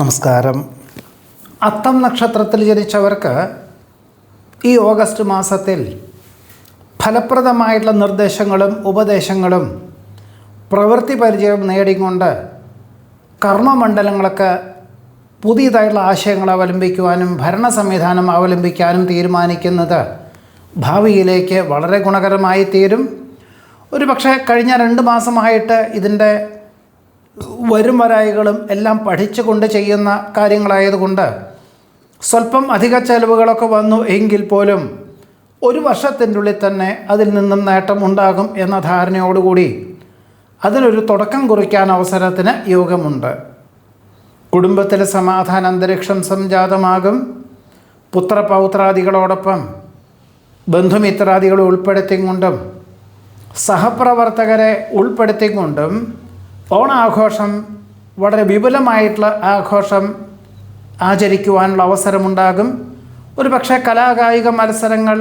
നമസ്കാരം. അത്തം നക്ഷത്രത്തിൽ ജനിച്ചവർക്ക് ഈ ഓഗസ്റ്റ് മാസത്തിൽ ഫലപ്രദമായിട്ടുള്ള നിർദ്ദേശങ്ങളും ഉപദേശങ്ങളും പ്രവൃത്തി പരിചയം നേടിക്കൊണ്ട് കർമ്മമണ്ഡലങ്ങൾക്ക് പുതിയതായിട്ടുള്ള ആശയങ്ങൾ അവലംബിക്കുവാനും ഭരണ സംവിധാനം അവലംബിക്കാനും തീരുമാനിക്കുന്നത് ഭാവിയിലേക്ക് വളരെ ഗുണകരമായി തീരും. ഒരു പക്ഷേ കഴിഞ്ഞ 2 മാസമായിട്ട് ഇതിൻ്റെ വരും വരായികളും എല്ലാം പഠിച്ചുകൊണ്ട് ചെയ്യുന്ന കാര്യങ്ങളായതുകൊണ്ട് സ്വല്പം അധിക ചെലവുകളൊക്കെ വന്നു എങ്കിൽ പോലും ഒരു വർഷത്തിൻ്റെ ഉള്ളിൽ തന്നെ അതിൽ നിന്നും നേട്ടം ഉണ്ടാകും എന്ന ധാരണയോടുകൂടി അതിനൊരു തുടക്കം കുറിക്കാൻ അവസരത്തിന് യോഗമുണ്ട്. കുടുംബത്തിലെ സമാധാന അന്തരീക്ഷം സംജാതമാകും. പുത്രപൗത്രാദികളോടൊപ്പം ബന്ധുമിത്രാദികളെ ഉൾപ്പെടുത്തിക്കൊണ്ടും സഹപ്രവർത്തകരെ ഉൾപ്പെടുത്തിക്കൊണ്ടും ഓണാഘോഷം വളരെ വിപുലമായിട്ടുള്ള ആഘോഷം ആചരിക്കുവാനുള്ള അവസരമുണ്ടാകും. ഒരു പക്ഷേ കലാകായിക മത്സരങ്ങൾ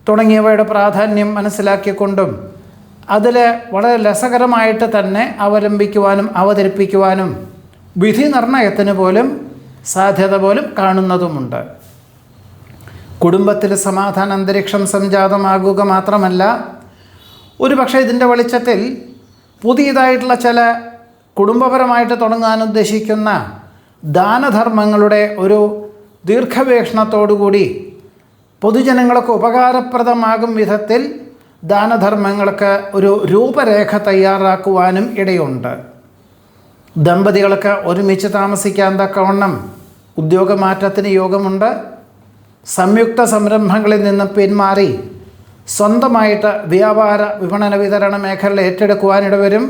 തുടങ്ങിയവയുടെ പ്രാധാന്യം മനസ്സിലാക്കിക്കൊണ്ടും അതിൽ വളരെ രസകരമായിട്ട് തന്നെ അവലംബിക്കുവാനും അവതരിപ്പിക്കുവാനും വിധി നിർണയത്തിന് പോലും സാധ്യത പോലും കാണുന്നതുമുണ്ട്. കുടുംബത്തിൽ സമാധാന അന്തരീക്ഷം സംജാതമാകുക മാത്രമല്ല, ഒരു പക്ഷേ ഇതിൻ്റെ വെളിച്ചത്തിൽ പുതിയതായിട്ടുള്ള ചില കുടുംബപരമായിട്ട് തുടങ്ങാൻ ഉദ്ദേശിക്കുന്ന ദാനധർമ്മങ്ങളുടെ ഒരു ദീർഘവീക്ഷണത്തോടുകൂടി പൊതുജനങ്ങൾക്ക് ഉപകാരപ്രദമാകും വിധത്തിൽ ദാനധർമ്മങ്ങൾക്ക് ഒരു രൂപരേഖ തയ്യാറാക്കുവാനും ഇടയുണ്ട്. ദമ്പതികൾക്ക് ഒരുമിച്ച് താമസിക്കാൻ തക്കവണ്ണം ഉദ്യോഗമാറ്റത്തിന് യോഗമുണ്ട്. സംയുക്ത സംരംഭങ്ങളിൽ നിന്ന് പിന്മാറി സ്വന്തമായിട്ട് വ്യാപാര വിപണന വിതരണ മേഖല ഏറ്റെടുക്കുവാനിടവരും.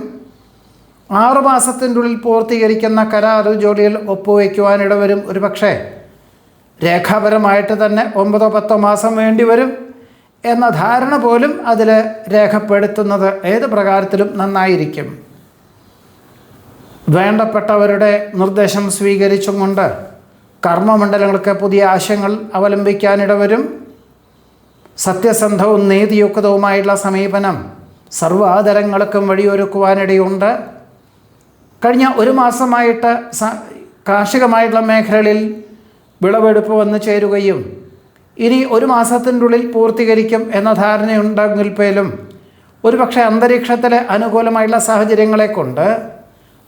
6 മാസത്തിൻ്റെ ഉള്ളിൽ പൂർത്തീകരിക്കുന്ന കരാറ് ജോലിയിൽ ഒപ്പുവയ്ക്കുവാനിടവരും. ഒരു പക്ഷേ രേഖാപരമായിട്ട് തന്നെ 9-10 മാസം വേണ്ടിവരും എന്ന ധാരണ പോലും അതിൽ രേഖപ്പെടുത്തുന്നത് ഏത് പ്രകാരത്തിലും നന്നായിരിക്കും. വേണ്ടപ്പെട്ടവരുടെ നിർദ്ദേശം സ്വീകരിച്ചും കൊണ്ട് കർമ്മമണ്ഡലങ്ങൾക്ക് പുതിയ ആശയങ്ങൾ അവലംബിക്കാനിടവരും. സത്യസന്ധവും നീതിയുക്തവുമായിട്ടുള്ള സമീപനം സർവാദരങ്ങൾക്കും വഴിയൊരുക്കുവാനിടയുണ്ട്. കഴിഞ്ഞ 1 മാസമായിട്ട് കാർഷികമായിട്ടുള്ള മേഖലകളിൽ വിളവെടുപ്പ് വന്നു ചേരുകയും ഇനി 1 മാസത്തിൻ്റെ ഉള്ളിൽ പൂർത്തീകരിക്കും എന്ന ധാരണയുണ്ടെങ്കിൽ പോലും ഒരുപക്ഷെ അന്തരീക്ഷത്തിലെ അനുകൂലമായിട്ടുള്ള സാഹചര്യങ്ങളെ കൊണ്ട്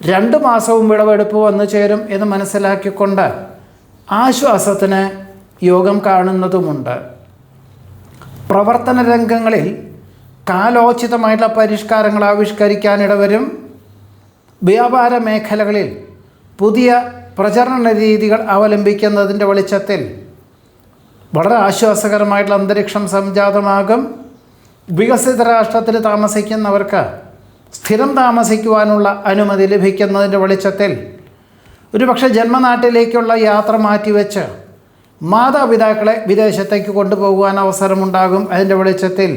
2 മാസവും വിളവെടുപ്പ് വന്നു ചേരും എന്ന് മനസ്സിലാക്കിക്കൊണ്ട് ആശ്വാസത്തിന് യോഗം കാണുന്നതുമുണ്ട്. പ്രവർത്തന രംഗങ്ങളിൽ കാലോചിതമായിട്ടുള്ള പരിഷ്കാരങ്ങൾ ആവിഷ്കരിക്കാനിടവരും. വ്യാപാര മേഖലകളിൽ പുതിയ പ്രചരണ രീതികൾ അവലംബിക്കുന്നതിൻ്റെ വെളിച്ചത്തിൽ വളരെ ആശ്വാസകരമായിട്ടുള്ള അന്തരീക്ഷം സംജാതമാകും. വികസിത രാഷ്ട്രത്തിൽ താമസിക്കുന്നവർക്ക് സ്ഥിരം താമസിക്കുവാനുള്ള അനുമതി ലഭിക്കുന്നതിൻ്റെ വെളിച്ചത്തിൽ ഒരുപക്ഷെ ജന്മനാട്ടിലേക്കുള്ള യാത്ര മാറ്റിവെച്ച് മാതാപിതാക്കളെ വിദേശത്തേക്ക് കൊണ്ടുപോകുവാൻ അവസരമുണ്ടാകും. അതിൻ്റെ വെളിച്ചത്തിൽ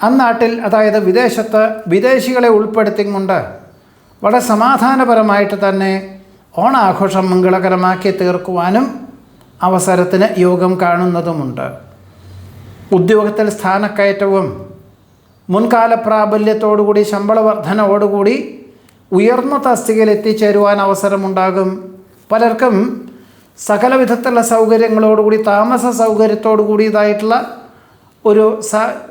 അന്നാട്ടിൽ, അതായത് വിദേശത്ത്, വിദേശികളെ ഉൾപ്പെടുത്തിക്കൊണ്ട് വളരെ സമാധാനപരമായിട്ട് തന്നെ ഓണാഘോഷം മംഗളകരമാക്കി തീർക്കുവാനും അവസരത്തിന് യോഗം കാണുന്നതുമുണ്ട്. ഉദ്യോഗത്തിൽ സ്ഥാനക്കയറ്റവും മുൻകാല പ്രാബല്യത്തോടുകൂടി ശമ്പള വർധനയോടുകൂടി ഉയർന്ന തസ്തികയിൽ എത്തിച്ചേരുവാൻ അവസരമുണ്ടാകും. പലർക്കും സകല വിധത്തിലുള്ള സൗകര്യങ്ങളോടുകൂടി താമസ സൗകര്യത്തോടു കൂടിയതായിട്ടുള്ള ഒരു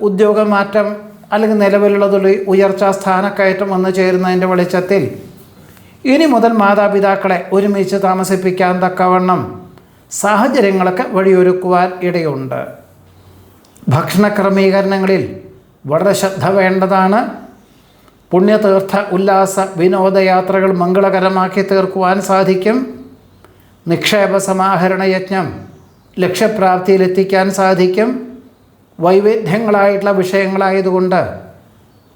ഉദ്യോഗമാറ്റം അല്ലെങ്കിൽ നിലവിലുള്ളതൊരു ഉയർച്ചാ സ്ഥാനക്കയറ്റം വന്നു ചേരുന്നതിൻ്റെ വെളിച്ചത്തിൽ ഇനി മുതൽ മാതാപിതാക്കളെ ഒരുമിച്ച് താമസിപ്പിക്കാൻ തക്കവണ്ണം സാഹചര്യങ്ങളൊക്കെ വഴിയൊരുക്കുവാൻ ഇടയുണ്ട്. ഭക്ഷണ ക്രമീകരണങ്ങളിൽ വളരെ ശ്രദ്ധ വേണ്ടതാണ്. പുണ്യതീർത്ഥ ഉല്ലാസ വിനോദയാത്രകൾ മംഗളകരമാക്കി തീർക്കുവാൻ സാധിക്കും. നിക്ഷേപ സമാഹരണ യജ്ഞം ലക്ഷ്യപ്രാപ്തിയിലെത്തിക്കാൻ സാധിക്കും. വൈവിധ്യങ്ങളായിട്ടുള്ള വിഷയങ്ങളായതുകൊണ്ട്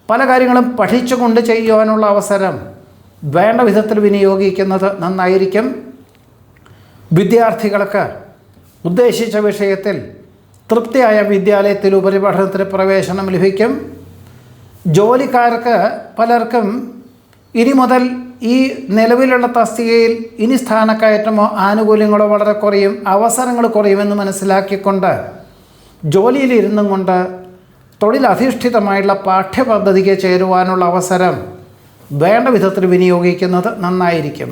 പല കാര്യങ്ങളും പഠിച്ചുകൊണ്ട് ചെയ്യുവാനുള്ള അവസരം വേണ്ട വിധത്തിൽ വിനിയോഗിക്കുന്നത് നന്നായിരിക്കും. വിദ്യാർത്ഥികൾക്ക് ഉദ്ദേശിച്ച വിഷയത്തിൽ തൃപ്തിയായ വിദ്യാലയത്തിൽ ഉപരിപഠനത്തിന് പ്രവേശനം ലഭിക്കും. ജോലിക്കാർക്ക് പലർക്കും ഇനി മുതൽ ഈ നിലവിലുള്ള തസ്തികയിൽ ഇനി സ്ഥാനക്കയറ്റമോ ആനുകൂല്യങ്ങളോ വളരെ കുറയും, അവസരങ്ങൾ കുറയുമെന്ന് മനസ്സിലാക്കിക്കൊണ്ട് ജോലിയിലിരുന്നും കൊണ്ട് തൊഴിലധിഷ്ഠിതമായുള്ള പാഠ്യപദ്ധതിക്ക് ചേരുവാനുള്ള അവസരം വേണ്ട വിധത്തിൽ വിനിയോഗിക്കുന്നത് നന്നായിരിക്കും.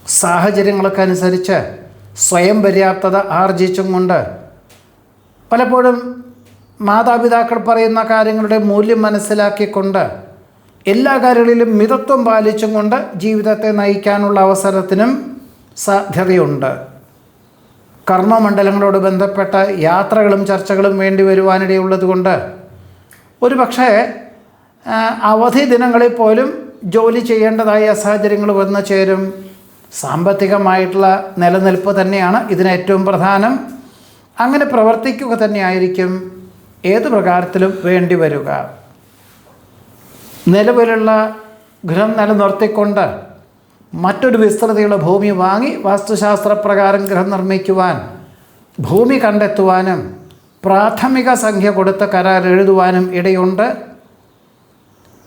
സാഹചര്യങ്ങൾക്കനുസരിച്ച് സ്വയം പര്യാപ്തത ആർജിച്ചും കൊണ്ട് പലപ്പോഴും മാതാപിതാക്കൾ പറയുന്ന കാര്യങ്ങളുടെ മൂല്യം മനസ്സിലാക്കിക്കൊണ്ട് എല്ലാ കാര്യങ്ങളിലും മിതത്വം പാലിച്ചും കൊണ്ട് ജീവിതത്തെ നയിക്കാനുള്ള അവസരത്തിനും സാധ്യതയുണ്ട്. കർമ്മമണ്ഡലങ്ങളോട് ബന്ധപ്പെട്ട യാത്രകളും ചർച്ചകളും വേണ്ടി വരുവാനിടയുള്ളതുകൊണ്ട് ഒരു പക്ഷേ അവധി ദിനങ്ങളിൽ പോലും ജോലി ചെയ്യേണ്ടതായ സാഹചര്യങ്ങൾ വന്നു ചേരും. സാമ്പത്തികമായിട്ടുള്ള നിലനിൽപ്പ് തന്നെയാണ് ഇതിന് ഏറ്റവും പ്രധാനം. അങ്ങനെ പ്രവർത്തിക്കുക തന്നെയായിരിക്കും ഏതു പ്രകാരത്തിലും വേണ്ടി വരിക. നിലവിലുള്ള ഗൃഹം നിലനിർത്തിക്കൊണ്ട് മറ്റൊരു വിസ്തൃതിയുള്ള ഭൂമി വാങ്ങി വാസ്തുശാസ്ത്രപ്രകാരം ഗൃഹം നിർമ്മിക്കുവാൻ, ഭൂമി കണ്ടെത്തുവാനും പ്രാഥമിക സംഖ്യ കൊടുത്ത് കരാർ എഴുതുവാനും ഇടയുണ്ട്.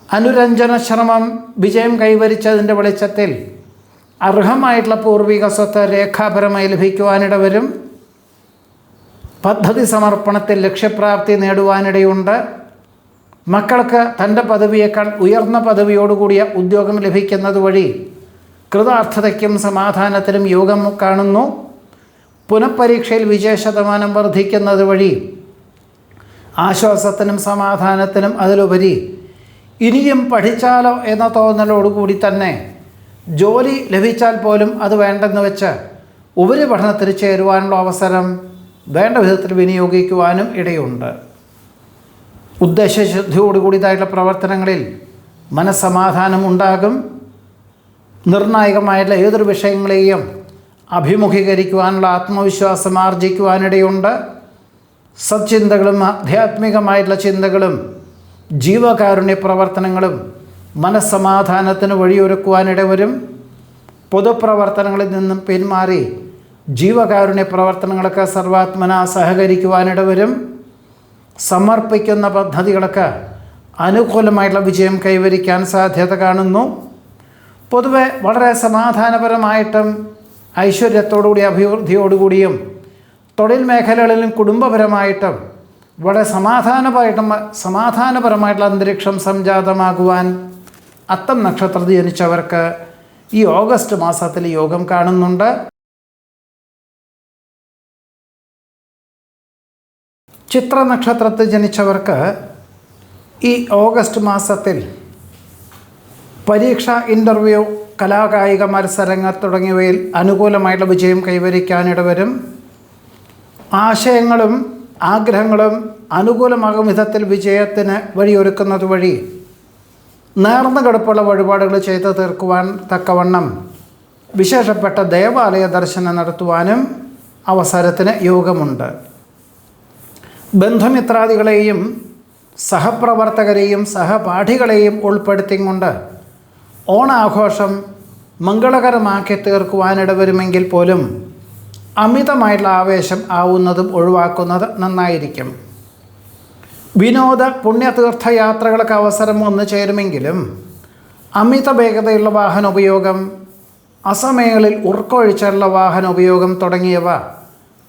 അനുരഞ്ജന ശ്രമം വിജയം കൈവരിച്ചതിൻ്റെ വെളിച്ചത്തിൽ അർഹമായിട്ടുള്ള പൂർവിക സ്വത്ത് രേഖാപരമായി ലഭിക്കുവാനിട വരും. പദ്ധതി സമർപ്പണത്തിൽ ലക്ഷ്യപ്രാപ്തി നേടുവാനിടയുണ്ട്. മക്കൾക്ക് തൻ്റെ പദവിയേക്കാൾ ഉയർന്ന പദവിയോടുകൂടിയ ഉദ്യോഗം ലഭിക്കുന്നത് വഴി കൃതാർത്ഥതയ്ക്കും സമാധാനത്തിനും യോഗം കാണുന്നു. പുനഃപരീക്ഷയിൽ വിജയശതമാനം വർദ്ധിക്കുന്നത് വഴി ആശ്വാസത്തിനും സമാധാനത്തിനും അതിലുപരി ഇനിയും പഠിച്ചാലോ എന്ന തോന്നലോടുകൂടി തന്നെ ജോലി ലഭിച്ചാൽ പോലും അത് വേണ്ടെന്ന് വെച്ച് ഉപരിപഠനത്തിന് ചേരുവാനുള്ള അവസരം വേണ്ട വിധത്തിൽ വിനിയോഗിക്കുവാനും ഇടയുണ്ട്. ഉദ്ദേശശുദ്ധിയോടുകൂടിയതായിട്ടുള്ള പ്രവർത്തനങ്ങളിൽ മനസ്സമാധാനം ഉണ്ടാകും. നിർണായകമായിട്ടുള്ള ഏതൊരു വിഷയങ്ങളെയും അഭിമുഖീകരിക്കുവാനുള്ള ആത്മവിശ്വാസം ആർജിക്കുവാനിടയുണ്ട്. സച്ചിന്തകളും ആധ്യാത്മികമായിട്ടുള്ള ചിന്തകളും ജീവകാരുണ്യ പ്രവർത്തനങ്ങളും മനസ്സമാധാനത്തിന് വഴിയൊരുക്കുവാനിട വരും. പൊതുപ്രവർത്തനങ്ങളിൽ നിന്നും പിന്മാറി ജീവകാരുണ്യ പ്രവർത്തനങ്ങൾക്ക് സർവാത്മന സഹകരിക്കുവാനിട വരും. സമർപ്പിക്കുന്ന പദ്ധതികൾക്ക് അനുകൂലമായിട്ടുള്ള വിജയം കൈവരിക്കാൻ സാധ്യത കാണുന്നു. പൊതുവെ വളരെ സമാധാനപരമായിട്ടും ഐശ്വര്യത്തോടുകൂടി അഭിവൃദ്ധിയോടുകൂടിയും തൊഴിൽ മേഖലകളിലും കുടുംബപരമായിട്ടും വളരെ സമാധാനപരമായിട്ടുള്ള അന്തരീക്ഷം സംജാതമാകുവാൻ അത്തം നക്ഷത്രത്തിൽ ജനിച്ചവർക്ക് ഈ ഓഗസ്റ്റ് മാസത്തിൽ യോഗം കാണുന്നുണ്ട്. ചിത്ര നക്ഷത്രത്തിൽ ജനിച്ചവർക്ക് ഈ ഓഗസ്റ്റ് മാസത്തിൽ പരീക്ഷ, ഇൻ്റർവ്യൂ, കലാകായിക മത്സരങ്ങൾ തുടങ്ങിയവയിൽ അനുകൂലമായിട്ടുള്ള വിജയം കൈവരിക്കാനിട വരും. ആശയങ്ങളും ആഗ്രഹങ്ങളും അനുകൂലമാകും വിധത്തിൽ വിജയത്തിന് വഴിയൊരുക്കുന്നത് വഴി നേർന്നു കിടപ്പുള്ള വഴിപാടുകൾ ചെയ്തു തീർക്കുവാൻ തക്കവണ്ണം വിശേഷപ്പെട്ട ദേവാലയ ദർശനം നടത്തുവാനും അവസരത്തിന് യോഗമുണ്ട്. ബന്ധുമിത്രാദികളെയും സഹപ്രവർത്തകരെയും സഹപാഠികളെയും ഉൾപ്പെടുത്തിക്കൊണ്ട് ഓണാഘോഷം മംഗളകരമാക്കി തീർക്കുവാനിട വരുമെങ്കിൽ പോലും അമിതമായിട്ടുള്ള ആവേശം ആവുന്നതും ഒഴിവാക്കുന്നത് നന്നായിരിക്കും. വിനോദ പുണ്യതീർത്ഥയാത്രകൾക്ക് അവസരം വന്നു ചേരുമെങ്കിലും അമിത വേഗതയുള്ള വാഹനോപയോഗം, അസമയങ്ങളിൽ ഉറക്കൊഴിച്ചുള്ള വാഹനോപയോഗം തുടങ്ങിയവ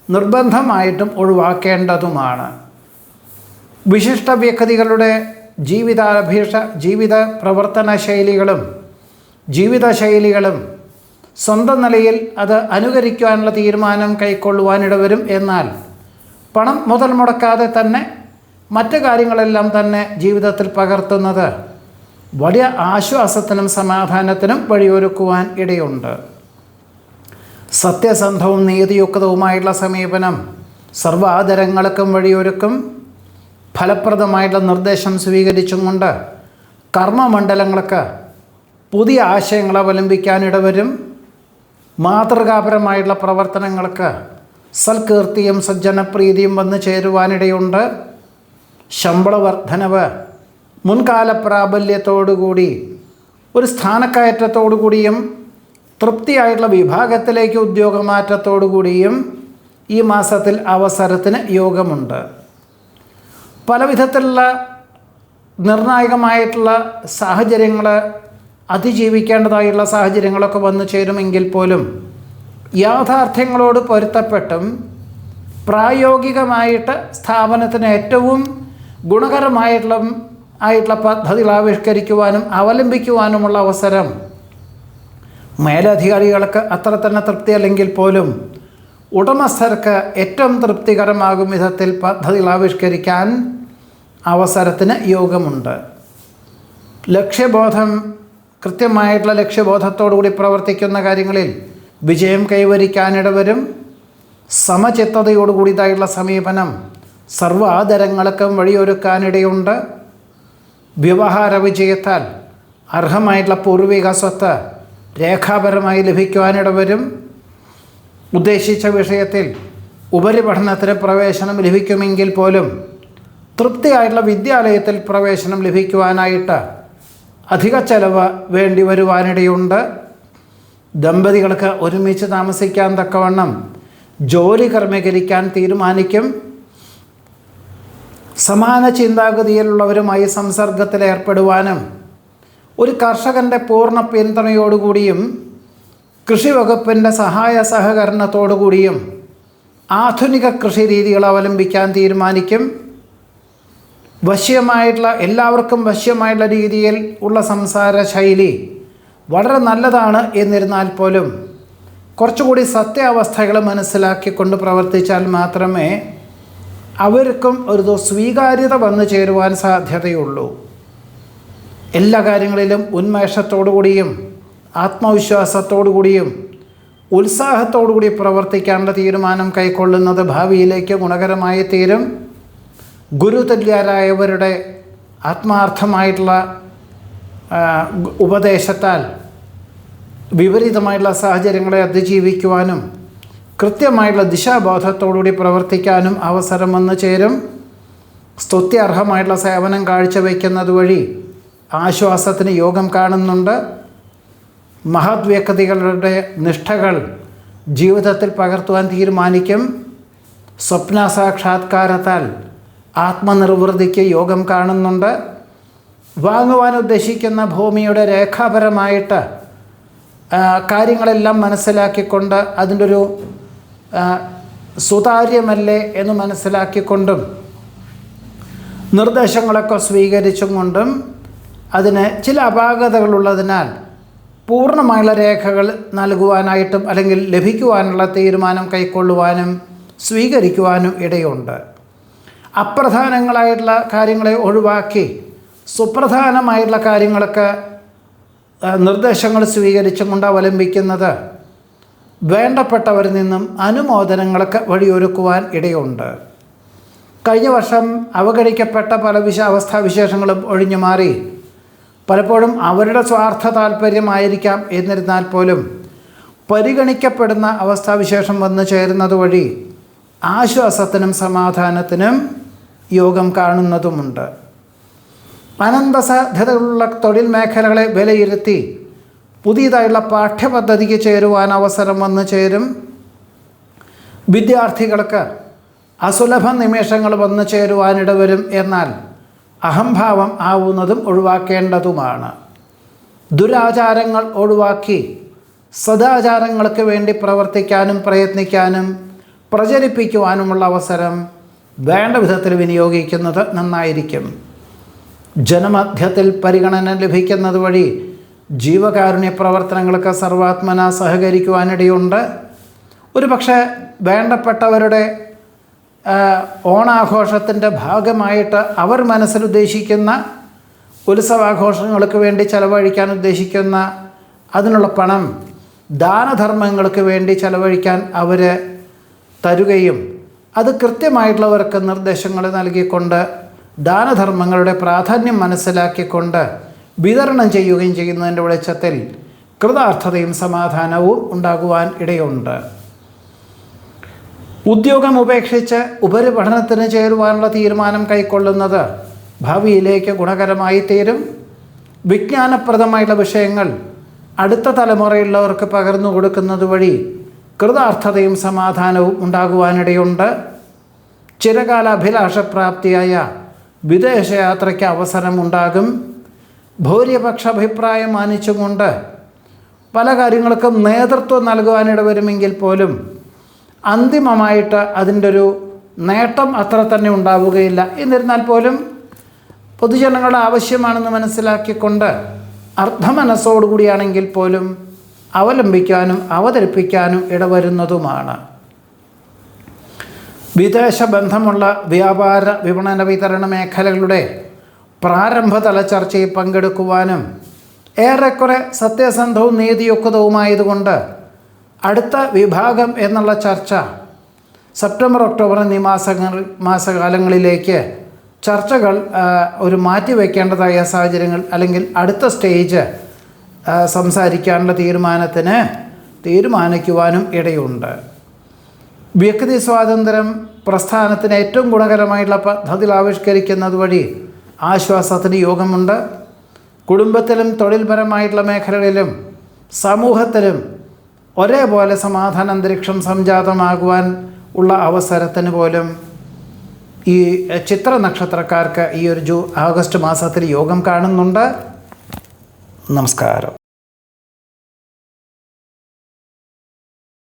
നിർബന്ധമായിട്ടും ഒഴിവാക്കേണ്ടതുമാണ്. വിശിഷ്ട വ്യക്തികളുടെ ജീവിത പ്രവർത്തന ശൈലികളും ജീവിതശൈലികളും സ്വന്തം നിലയിൽ അത് അനുകരിക്കുവാനുള്ള തീരുമാനം കൈക്കൊള്ളുവാനിടവരും. എന്നാൽ പണം മുതൽ മുടക്കാതെ തന്നെ മറ്റു കാര്യങ്ങളെല്ലാം തന്നെ ജീവിതത്തിൽ പകർത്തുന്നത് വലിയ ആശ്വാസത്തിനും സമാധാനത്തിനും വഴിയൊരുക്കുവാൻ ഇടയുണ്ട്. സത്യസന്ധവും നീതിയുക്തവുമായിട്ടുള്ള സമീപനം സർവാദരങ്ങൾക്കും വഴിയൊരുക്കും. ഫലപ്രദമായിട്ടുള്ള നിർദ്ദേശം സ്വീകരിച്ചും കൊണ്ട് കർമ്മമണ്ഡലങ്ങൾക്ക് പുതിയ ആശയങ്ങൾ അവലംബിക്കാനിടവരും. മാതൃകാപരമായിട്ടുള്ള പ്രവർത്തനങ്ങൾക്ക് സൽകീർത്തിയും സജ്ജനപ്രീതിയും വന്നു ചേരുവാനിടയുണ്ട്. ശമ്പള വർധനവ് മുൻകാല പ്രാബല്യത്തോടുകൂടി ഒരു സ്ഥാനക്കയറ്റത്തോടുകൂടിയും തൃപ്തിയായിട്ടുള്ള വിഭാഗത്തിലേക്ക് ഉദ്യോഗമാറ്റത്തോടുകൂടിയും ഈ മാസത്തിൽ അവസരത്തിന് യോഗമുണ്ട്. പല വിധത്തിലുള്ള നിർണായകമായിട്ടുള്ള സാഹചര്യങ്ങൾ അതിജീവിക്കേണ്ടതായുള്ള സാഹചര്യങ്ങളൊക്കെ വന്നു ചേരുമെങ്കിൽ പോലും യാഥാർത്ഥ്യങ്ങളോട് പൊരുത്തപ്പെട്ടും പ്രായോഗികമായിട്ട് സ്ഥാപനത്തിന് ഏറ്റവും ഗുണകരമായിട്ടുള്ള പദ്ധതികൾ ആവിഷ്കരിക്കുവാനും അവലംബിക്കുവാനുമുള്ള അവസരം മേലധികാരികൾക്ക് അത്ര തന്നെ തൃപ്തി അല്ലെങ്കിൽ പോലും ഉടമസ്ഥർക്ക് ഏറ്റവും തൃപ്തികരമാകും വിധത്തിൽ പദ്ധതികൾ ആവിഷ്കരിക്കാൻ അവസരത്തിന് യോഗമുണ്ട്. ലക്ഷ്യബോധം, കൃത്യമായിട്ടുള്ള ലക്ഷ്യബോധത്തോടുകൂടി പ്രവർത്തിക്കുന്ന കാര്യങ്ങളിൽ വിജയം കൈവരിക്കാനിടവരും. സമചിത്തതയോടുകൂടിയതായുള്ള സമീപനം സർവാദരങ്ങൾക്കും വഴിയൊരുക്കാനിടയുണ്ട്. വ്യവഹാര വിജയത്താൽ അർഹമായിട്ടുള്ള പൂർവിക സ്വത്ത് രേഖാപരമായി ലഭിക്കുവാനിടവരും. ഉദ്ദേശിച്ച വിഷയത്തിൽ ഉപരിപഠനത്തിന് പ്രവേശനം ലഭിക്കുമെങ്കിൽ പോലും തൃപ്തിയായിട്ടുള്ള വിദ്യാലയത്തിൽ പ്രവേശനം ലഭിക്കുവാനായിട്ട് അധിക ചെലവ് വേണ്ടി വരുവാനിടയുണ്ട്. ദമ്പതികൾക്ക് ഒരുമിച്ച് താമസിക്കാൻ തക്കവണ്ണം ജോലി ക്രമീകരിക്കാൻ തീരുമാനിക്കും. സമാന ചിന്താഗതിയിലുള്ളവരുമായി സംസർഗത്തിലേർപ്പെടുവാനും ഒരു കർഷകൻ്റെ പൂർണ്ണ പിന്തുണയോടുകൂടിയും കൃഷി വകുപ്പിൻ്റെ സഹായ സഹകരണത്തോടുകൂടിയും ആധുനിക കൃഷി രീതികൾ അവലംബിക്കാൻ തീരുമാനിക്കും. വശ്യമായിട്ടുള്ള, എല്ലാവർക്കും വശ്യമായിട്ടുള്ള രീതിയിൽ ഉള്ള സംസാര ശൈലി വളരെ നല്ലതാണ്. എന്നിരുന്നാൽ പോലും കുറച്ചുകൂടി സത്യാവസ്ഥകൾ മനസ്സിലാക്കിക്കൊണ്ട് പ്രവർത്തിച്ചാൽ മാത്രമേ അവർക്കും ഒരു സ്വീകാര്യത വന്നു ചേരുവാൻ സാധ്യതയുള്ളൂ. എല്ലാ കാര്യങ്ങളിലും ഉന്മേഷത്തോടുകൂടിയും ആത്മവിശ്വാസത്തോടുകൂടിയും ഉത്സാഹത്തോടുകൂടി പ്രവർത്തിക്കേണ്ട തീരുമാനം കൈക്കൊള്ളുന്നത് ഭാവിയിലേക്ക് ഗുണകരമായി തീരും. ഗുരുതുല്യരായവരുടെ ആത്മാർത്ഥമായിട്ടുള്ള ഉപദേശത്താൽ വിപരീതമായിട്ടുള്ള സാഹചര്യങ്ങളെ അതിജീവിക്കുവാനും കൃത്യമായിട്ടുള്ള ദിശാബോധത്തോടുകൂടി പ്രവർത്തിക്കാനും അവസരം വന്നു ചേരും. സ്തുത്യർഹമായിട്ടുള്ള സേവനം കാഴ്ചവെക്കുന്നത് വഴി ആശ്വാസത്തിന് യോഗം കാണുന്നുണ്ട്. മഹത് വ്യക്തികളുടെ നിഷ്ഠകൾ ജീവിതത്തിൽ പകർത്തുവാൻ തീരുമാനിക്കും. സ്വപ്ന സാക്ഷാത്കാരത്താൽ ആത്മനിർവൃതിക്ക് യോഗം കാണുന്നുണ്ട്. വാങ്ങുവാൻ ഉദ്ദേശിക്കുന്ന ഭൂമിയുടെ രേഖാപരമായിട്ട് കാര്യങ്ങളെല്ലാം മനസ്സിലാക്കിക്കൊണ്ട് അതിൻ്റെ ഒരു സുതാര്യമല്ലേ എന്ന് മനസ്സിലാക്കിക്കൊണ്ടും നിർദ്ദേശങ്ങളൊക്കെ സ്വീകരിച്ചും കൊണ്ടും അതിന് ചില അപാകതകളുള്ളതിനാൽ പൂർണ്ണമായുള്ള രേഖകൾ നൽകുവാനായിട്ടും അല്ലെങ്കിൽ ലഭിക്കുവാനുള്ള തീരുമാനം കൈക്കൊള്ളുവാനും സ്വീകരിക്കുവാനും ഇടയുണ്ട്. അപ്രധാനങ്ങളായിട്ടുള്ള കാര്യങ്ങളെ ഒഴിവാക്കി സുപ്രധാനമായിട്ടുള്ള കാര്യങ്ങൾക്ക് നിർദ്ദേശങ്ങൾ സ്വീകരിച്ചും കൊണ്ട് അവലംബിക്കുന്നത് വേണ്ടപ്പെട്ടവരിൽ നിന്നും അനുമോദനങ്ങൾക്ക് വഴിയൊരുക്കുവാൻ ഇടയുണ്ട്. കഴിഞ്ഞ വർഷം അവഗണിക്കപ്പെട്ട പല അവസ്ഥാവിശേഷങ്ങളും ഒഴിഞ്ഞു മാറി പലപ്പോഴും അവരുടെ സ്വാർത്ഥ താല്പര്യമായിരിക്കാം. എന്നിരുന്നാൽ പോലും പരിഗണിക്കപ്പെടുന്ന അവസ്ഥാവിശേഷം വന്നു ചേരുന്നത് വഴി ആശ്വാസത്തിനും സമാധാനത്തിനും യോഗം കാണുന്നതുമുണ്ട്. അനന്തസാധ്യതകളുള്ള തൊഴിൽ മേഖലകളെ വിലയിരുത്തി പുതിയതായുള്ള പാഠ്യപദ്ധതിക്ക് ചേരുവാൻ അവസരം വന്നു ചേരും. വിദ്യാർത്ഥികൾക്ക് അസുലഭ നിമിഷങ്ങൾ വന്നു ചേരുവാനിടവരും. എന്നാൽ അഹംഭാവം ആവുന്നതും ഒഴിവാക്കേണ്ടതുമാണ്. ദുരാചാരങ്ങൾ ഒഴിവാക്കി സദാചാരങ്ങൾക്ക് വേണ്ടി പ്രവർത്തിക്കാനും പ്രയത്നിക്കാനും പ്രചരിപ്പിക്കുവാനുമുള്ള അവസരം വേണ്ട വിധത്തിൽ വിനിയോഗിക്കുന്നത് നന്നായിരിക്കും. ജനമധ്യത്തിൽ പരിഗണന ലഭിക്കുന്നത് വഴി ജീവകാരുണ്യ പ്രവർത്തനങ്ങൾക്ക് സർവാത്മന സഹകരിക്കുവാനിടയുണ്ട്. ഒരു പക്ഷേ വേണ്ടപ്പെട്ടവരുടെ ഓണാഘോഷത്തിൻ്റെ ഭാഗമായിട്ട് അവർ മനസ്സിലുദ്ദേശിക്കുന്ന ഉത്സവാഘോഷങ്ങൾക്ക് വേണ്ടി ചെലവഴിക്കാൻ ഉദ്ദേശിക്കുന്ന അതിനുള്ള പണം ദാനധർമ്മങ്ങൾക്ക് വേണ്ടി ചെലവഴിക്കാൻ അവർ തരുകയും അത് കൃത്യമായിട്ടുള്ളവർക്ക് നിർദ്ദേശങ്ങൾ നൽകിക്കൊണ്ട് ദാനധർമ്മങ്ങളുടെ പ്രാധാന്യം മനസ്സിലാക്കിക്കൊണ്ട് വിതരണം ചെയ്യുകയും ചെയ്യുന്നതിൻ്റെ വെളിച്ചത്തിൽ കൃതാർത്ഥതയും സമാധാനവും ഉണ്ടാകുവാൻ ഇടയുണ്ട്. ഉദ്യോഗം ഉപേക്ഷിച്ച് ഉപരിപഠനത്തിന് ചേരുവാനുള്ള തീരുമാനം കൈക്കൊള്ളുന്നത് ഭാവിയിലേക്ക് ഗുണകരമായി തീരും. വിജ്ഞാനപ്രദമായിട്ടുള്ള വിഷയങ്ങൾ അടുത്ത തലമുറയുള്ളവർക്ക് പകർന്നു കൊടുക്കുന്നത് വഴി കൃതാർത്ഥതയും സമാധാനവും ഉണ്ടാകുവാനിടയുണ്ട്. ചിരകാല അഭിലാഷപ്രാപ്തിയായ വിദേശയാത്രയ്ക്ക് അവസരമുണ്ടാകും. ഭൂരിപക്ഷ അഭിപ്രായം മാനിച്ചുകൊണ്ട് പല കാര്യങ്ങൾക്കും നേതൃത്വം നൽകുവാനിടവരുമെങ്കിൽ പോലും അന്തിമമായിട്ട് അതിൻ്റെ ഒരു നേട്ടം അത്ര തന്നെ ഉണ്ടാവുകയില്ല. എന്നിരുന്നാൽ പോലും പൊതുജനങ്ങളുടെ ആവശ്യമാണെന്ന് മനസ്സിലാക്കിക്കൊണ്ട് അർദ്ധമനസ്സോടുകൂടിയാണെങ്കിൽ പോലും അവലംബിക്കാനും അവതരിപ്പിക്കാനും ഇടവരുന്നതുമാണ്. വിദേശ ബന്ധമുള്ള വ്യാപാര വിപണന വിതരണ മേഖലകളുടെ പ്രാരംഭതല ചർച്ചയിൽ പങ്കെടുക്കുവാനും ഏറെക്കുറെ സത്യസന്ധവും നീതിയുക്തവുമായതുകൊണ്ട് അടുത്ത വിഭാഗം എന്നുള്ള ചർച്ച സെപ്റ്റംബർ ഒക്ടോബർ എന്നീ മാസകാലങ്ങളിലേക്ക് ചർച്ചകൾ ഒരു മാറ്റിവെക്കേണ്ടതായ സാഹചര്യങ്ങൾ അല്ലെങ്കിൽ അടുത്ത സ്റ്റേജ് സംസാരിക്കാനുള്ള തീരുമാനിക്കുവാനും ഇടയുണ്ട്. വ്യക്തി സ്വാതന്ത്ര്യം പ്രസ്ഥാനത്തിന് ഏറ്റവും ഗുണകരമായിട്ടുള്ള പദ്ധതികൾ ആവിഷ്കരിക്കുന്നത് വഴി ആശ്വാസത്തിന് യോഗമുണ്ട്. കുടുംബത്തിലും തൊഴിൽപരമായിട്ടുള്ള മേഖലകളിലും സമൂഹത്തിലും ഒരേപോലെ സമാധാന അന്തരീക്ഷം സംജാതമാകുവാൻ ഉള്ള അവസരത്തിന് പോലും ഈ ചിത്ര നക്ഷത്രക്കാർക്ക് ഈ ഒരു ഓഗസ്റ്റ് മാസത്തിൽ യോഗം കാണുന്നുണ്ട്. നമസ്കാരം.